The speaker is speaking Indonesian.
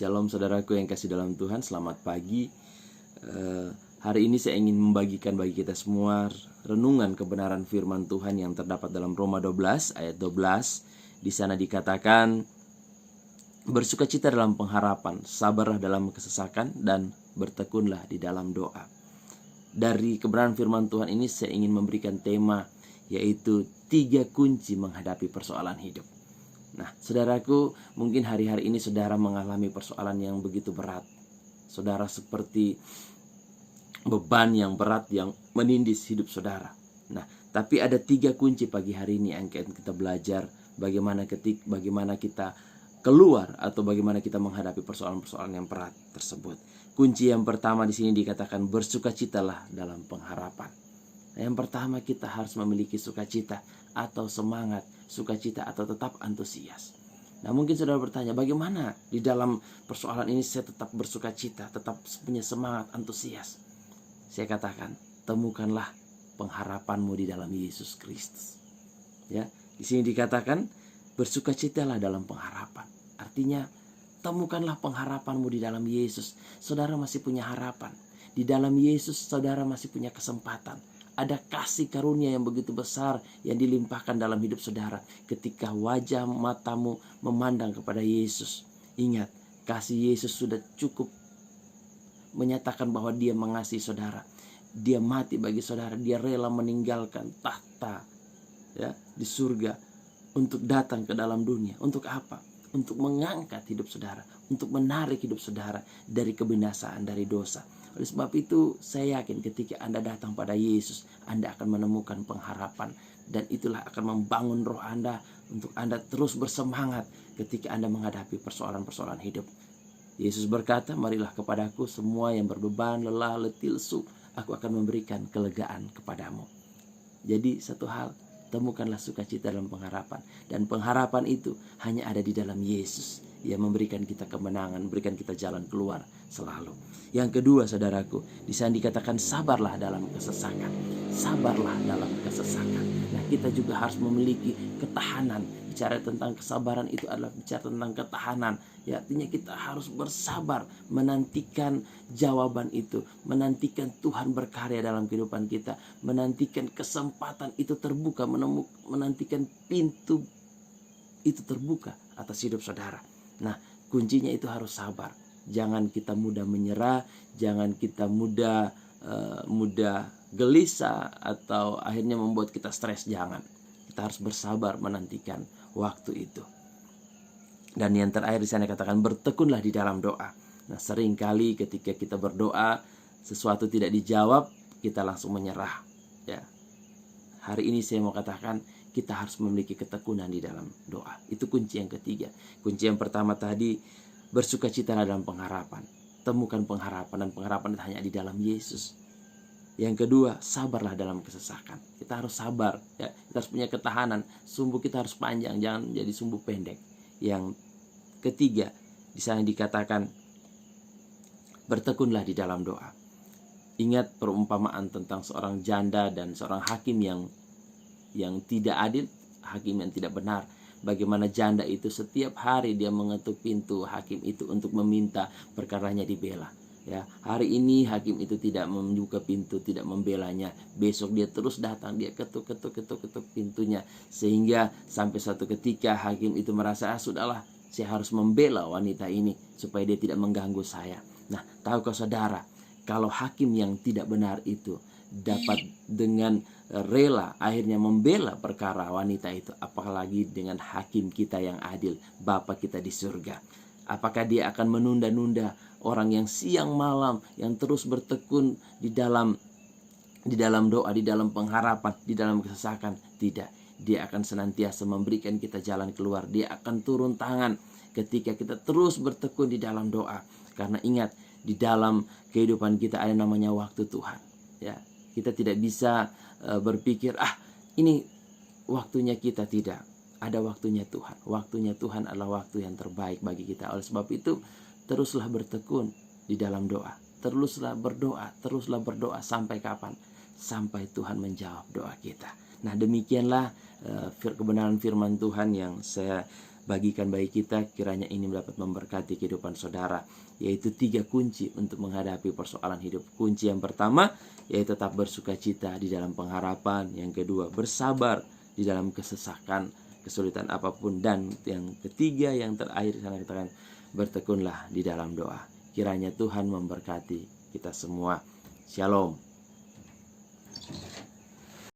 Shalom saudaraku yang kasih dalam Tuhan, selamat pagi. Hari ini saya ingin membagikan bagi kita semua renungan kebenaran firman Tuhan yang terdapat dalam Roma 12 ayat 12. Di sana dikatakan, bersukacita dalam pengharapan, sabarlah dalam kesesakan, dan bertekunlah di dalam doa. Dari kebenaran firman Tuhan ini saya ingin memberikan tema, yaitu 3 kunci menghadapi persoalan hidup. Nah, saudaraku, mungkin hari-hari ini saudara mengalami persoalan yang begitu berat. Saudara seperti beban yang berat yang menindis hidup saudara. Nah, tapi ada 3 kunci pagi hari ini yang kita belajar bagaimana kita keluar atau bagaimana kita menghadapi persoalan-persoalan yang berat tersebut. Kunci yang pertama di sini dikatakan bersukacitalah dalam pengharapan. Yang pertama, kita harus memiliki sukacita atau semangat, sukacita atau tetap antusias. Nah, mungkin saudara bertanya, bagaimana di dalam persoalan ini saya tetap bersukacita, tetap punya semangat, antusias? Saya katakan, temukanlah pengharapanmu di dalam Yesus Kristus. Ya, di sini dikatakan bersukacitalah dalam pengharapan. Artinya, temukanlah pengharapanmu di dalam Yesus. Saudara masih punya harapan. Di dalam Yesus saudara masih punya kesempatan. Ada kasih karunia yang begitu besar yang dilimpahkan dalam hidup saudara ketika wajah matamu memandang kepada Yesus. Ingat, kasih Yesus sudah cukup menyatakan bahwa Dia mengasihi saudara. Dia mati bagi saudara. Dia rela meninggalkan tahta di surga untuk datang ke dalam dunia. Untuk apa? Untuk mengangkat hidup saudara, untuk menarik hidup saudara dari kebinasaan, dari dosa. Oleh sebab itu, saya yakin ketika Anda datang pada Yesus, Anda akan menemukan pengharapan. Dan itulah akan membangun roh Anda untuk Anda terus bersemangat ketika Anda menghadapi persoalan-persoalan hidup. Yesus berkata, marilah kepadaku semua yang berbeban, lelah, letih, lesu. Aku akan memberikan kelegaan kepadamu. Jadi satu hal, temukanlah sukacita dalam pengharapan. Dan pengharapan itu hanya ada di dalam Yesus. Ia memberikan kita kemenangan, memberikan kita jalan keluar selalu. Yang kedua, saudaraku, di sana dikatakan sabarlah dalam kesesakan. Sabarlah dalam kesesakan. Nah, kita juga harus memiliki ketahanan. Bicara tentang kesabaran itu adalah bicara tentang ketahanan. Ya, artinya kita harus bersabar menantikan jawaban itu, menantikan Tuhan berkarya dalam kehidupan kita, menantikan kesempatan itu terbuka, menantikan pintu itu terbuka atas hidup saudara. Nah, kuncinya itu harus sabar. Jangan kita mudah menyerah, jangan kita mudah gelisah atau akhirnya membuat kita stres. Jangan. Kita harus bersabar menantikan waktu itu. Dan yang terakhir di sana katakan bertekunlah di dalam doa. Nah, seringkali ketika kita berdoa sesuatu tidak dijawab, kita langsung menyerah. Ya. Hari ini saya mau katakan kita harus memiliki ketekunan di dalam doa. Itu kunci yang ketiga. Kunci yang pertama tadi, bersukacita dalam pengharapan. Temukan pengharapan, dan pengharapan hanya di dalam Yesus. Yang kedua, sabarlah dalam kesesakan. Kita harus sabar, ya. Kita harus punya ketahanan. Sumbu kita harus panjang, jangan jadi sumbu pendek. Yang ketiga, di sana dikatakan bertekunlah di dalam doa. Ingat perumpamaan tentang seorang janda dan seorang hakim yang tidak adil, hakim yang tidak benar. Bagaimana janda itu setiap hari dia mengetuk pintu hakim itu untuk meminta perkaranya dibela. Ya, hari ini hakim itu tidak membuka pintu, tidak membelanya. Besok dia terus datang, dia ketuk pintunya, sehingga sampai suatu ketika hakim itu merasa, sudahlah, saya harus membela wanita ini supaya dia tidak mengganggu saya. Nah, tahukah saudara, kalau hakim yang tidak benar itu dapat dengan rela akhirnya membela perkara wanita itu, apalagi dengan hakim kita yang adil, Bapa kita di surga. Apakah dia akan menunda-nunda orang yang siang malam yang terus bertekun di dalam doa, di dalam pengharapan, di dalam kesesakan? Tidak. Dia akan senantiasa memberikan kita jalan keluar. Dia akan turun tangan ketika kita terus bertekun di dalam doa. Karena ingat, di dalam kehidupan kita ada namanya waktu Tuhan. Ya, kita tidak bisa berpikir, ini waktunya kita. Tidak. Ada waktunya Tuhan. Waktunya Tuhan adalah waktu yang terbaik bagi kita. Oleh sebab itu, teruslah bertekun di dalam doa. Teruslah berdoa sampai kapan? Sampai Tuhan menjawab doa kita. Nah, demikianlah kebenaran firman Tuhan yang saya bagikan bagi kita, kiranya ini dapat memberkati kehidupan saudara, yaitu 3 kunci untuk menghadapi persoalan hidup. Kunci yang pertama yaitu tetap bersuka cita di dalam pengharapan. Yang kedua, bersabar di dalam kesesakan, kesulitan apapun. Dan yang ketiga, yang terakhir, sana katakan, bertekunlah di dalam doa. Kiranya Tuhan memberkati kita semua. Shalom.